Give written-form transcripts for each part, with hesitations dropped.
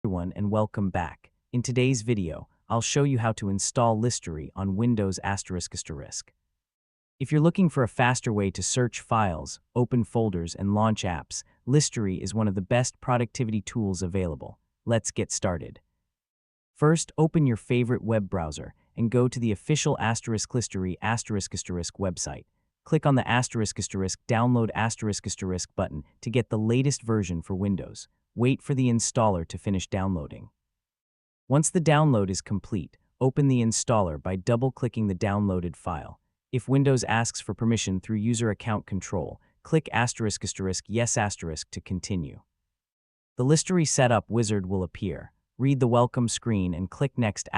Everyone, and welcome back. In today's video, I'll show you how to install Listary on Windows ***. If you're looking for a faster way to search files, open folders, and launch apps, Listary is one of the best productivity tools available. Let's get started. First, open your favorite web browser and go to the official **Listary** website. Click on the **download** button to get the latest version for Windows. Wait for the installer to finish downloading. Once the download is complete, open the installer by double-clicking the downloaded file. If Windows asks for permission through user account control, click **yes** to continue. The Listary setup wizard will appear. Read the welcome screen and click Next ***.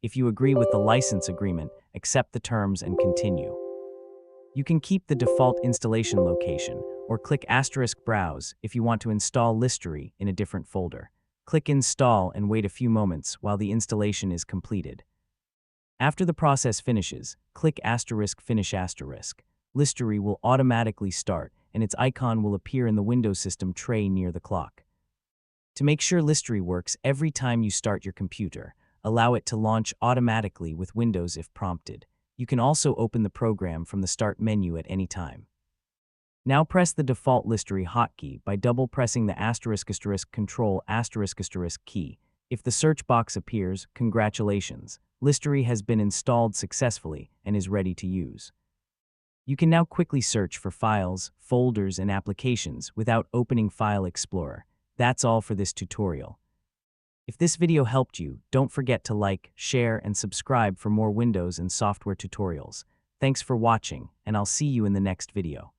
If you agree with the license agreement, accept the terms and continue. You can keep the default installation location, or click **browse if you want to install Listary in a different folder. Click Install and wait a few moments while the installation is completed. After the process finishes, click **finish**. Listary will automatically start, and its icon will appear in the Windows system tray near the clock. To make sure Listary works every time you start your computer, allow it to launch automatically with Windows if prompted. You can also open the program from the Start menu at any time. Now press the default Listary hotkey by double-pressing the **Control** key. If the search box appears, congratulations, Listary has been installed successfully and is ready to use. You can now quickly search for files, folders, and applications without opening File Explorer. That's all for this tutorial. If this video helped you, don't forget to like, share, and subscribe for more Windows and software tutorials. Thanks for watching, and I'll see you in the next video.